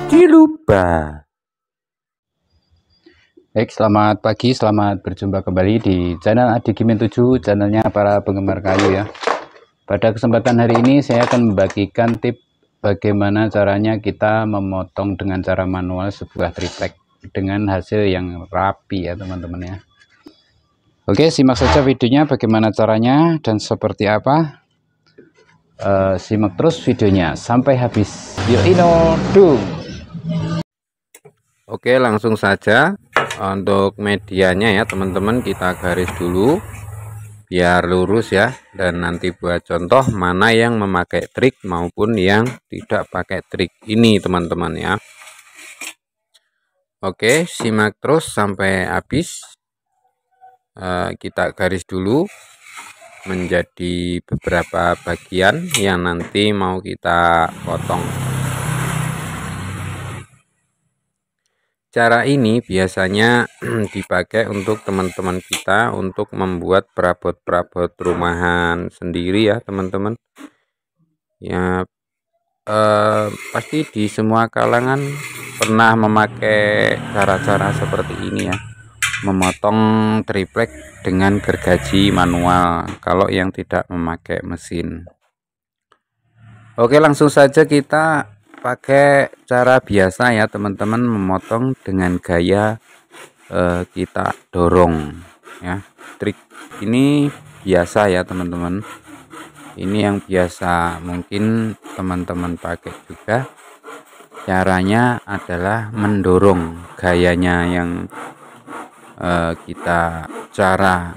Dilupa. Baik, selamat pagi, selamat berjumpa kembali di channel Adigimin 7, channelnya para penggemar kayu ya. Pada kesempatan hari ini saya akan membagikan tips bagaimana caranya kita memotong dengan cara manual sebuah triplek dengan hasil yang rapi ya teman-teman ya. Oke, simak saja videonya bagaimana caranya dan seperti apa. Simak terus videonya sampai habis. Yuk ino, Oke, langsung saja untuk medianya ya teman-teman, kita garis dulu biar lurus ya, dan nanti buat contoh mana yang memakai trik maupun yang tidak pakai trik ini teman-teman ya. Oke, simak terus sampai habis. Kita garis dulu menjadi beberapa bagian yang nanti mau kita potong. Cara ini biasanya dipakai untuk teman-teman kita untuk membuat perabot-perabot rumahan sendiri ya teman-teman ya. Pasti di semua kalangan pernah memakai cara-cara seperti ini ya, memotong triplek dengan gergaji manual kalau yang tidak memakai mesin. Oke, langsung saja kita pakai cara biasa ya teman-teman, memotong dengan gaya kita dorong ya. Trik ini biasa ya teman-teman, ini yang biasa mungkin teman-teman pakai juga. Caranya adalah mendorong, gayanya yang kita cara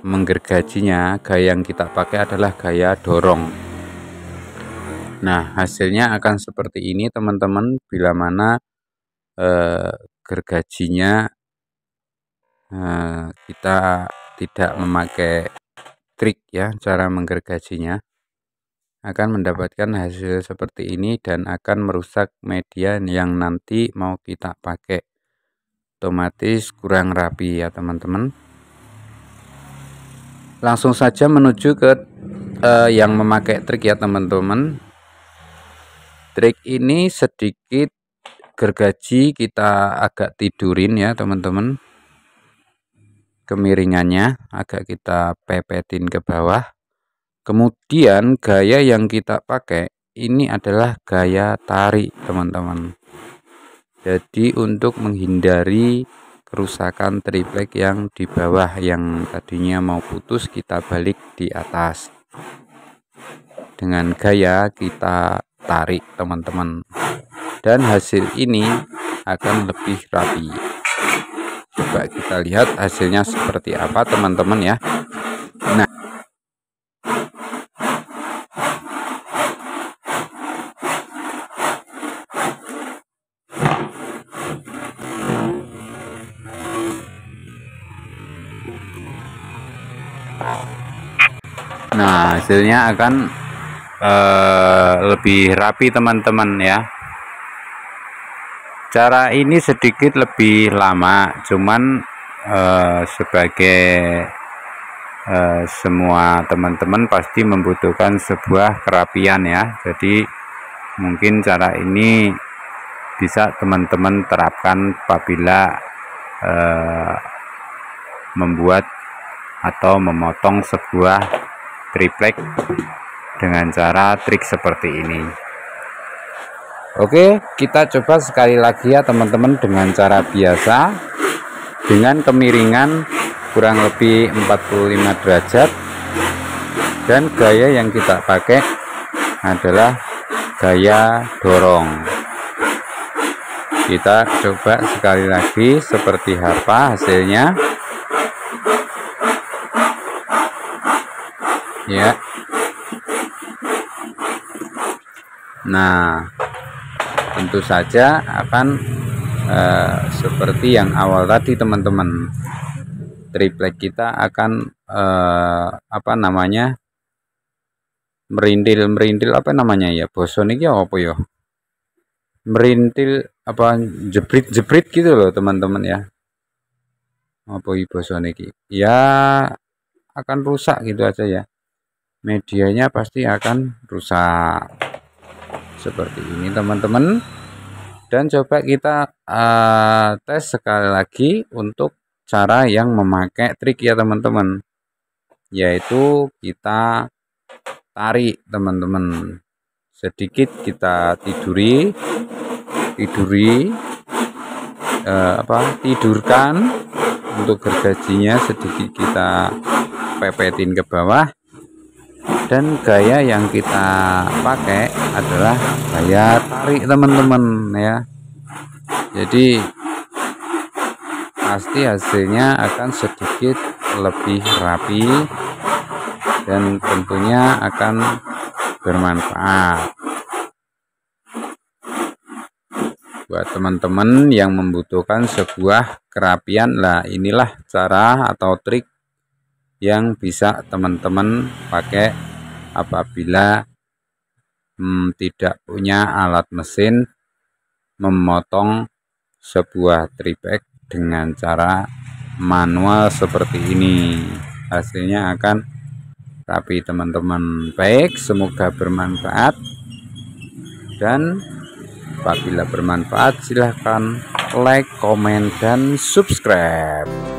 menggergajinya, gaya yang kita pakai adalah gaya dorong. Nah, hasilnya akan seperti ini teman-teman, bila mana gergajinya kita tidak memakai trik ya, cara menggergajinya akan mendapatkan hasil seperti ini dan akan merusak media yang nanti mau kita pakai, otomatis kurang rapi ya teman-teman. Langsung saja menuju ke yang memakai trik ya teman-teman. Trik ini sedikit gergaji kita agak tidurin ya teman-teman, kemiringannya agak kita pepetin ke bawah. Kemudian gaya yang kita pakai ini adalah gaya tarik teman-teman. Jadi untuk menghindari kerusakan triplek yang di bawah, yang tadinya mau putus kita balik di atas, dengan gaya kita tarik teman-teman, dan hasil ini akan lebih rapi. Coba kita lihat hasilnya seperti apa teman-teman ya. Nah, hasilnya akan lebih rapi teman-teman ya. Cara ini sedikit lebih lama, cuman sebagai semua teman-teman pasti membutuhkan sebuah kerapian ya. Jadi mungkin cara ini bisa teman-teman terapkan apabila membuat atau memotong sebuah triplek dengan cara trik seperti ini. Oke, kita coba sekali lagi ya teman-teman, dengan cara biasa, dengan kemiringan kurang lebih 45 derajat, dan gaya yang kita pakai adalah gaya dorong. Kita coba sekali lagi seperti apa hasilnya ya. Nah, tentu saja akan seperti yang awal tadi teman-teman, triplek kita akan merintil apa namanya ya, boson ini apa ya, merintil apa, jebrit gitu loh teman-teman ya. Apa boson ini ya, akan rusak gitu aja ya, medianya pasti akan rusak. seperti ini teman-teman. Dan coba kita tes sekali lagi untuk cara yang memakai trik ya teman-teman, yaitu kita tarik teman-teman, sedikit kita tidurkan untuk gergajinya, sedikit kita pepetin ke bawah. Dan gaya yang kita pakai adalah gaya tarik teman-teman ya. Jadi pasti hasilnya akan sedikit lebih rapi dan tentunya akan bermanfaat buat teman-teman yang membutuhkan sebuah kerapian. Lah inilah cara atau trik yang bisa teman-teman pakai apabila tidak punya alat mesin memotong sebuah tripek dengan cara manual seperti ini. Hasilnya akan rapi teman-teman. Baik, semoga bermanfaat, dan apabila bermanfaat silahkan like, komen, dan subscribe.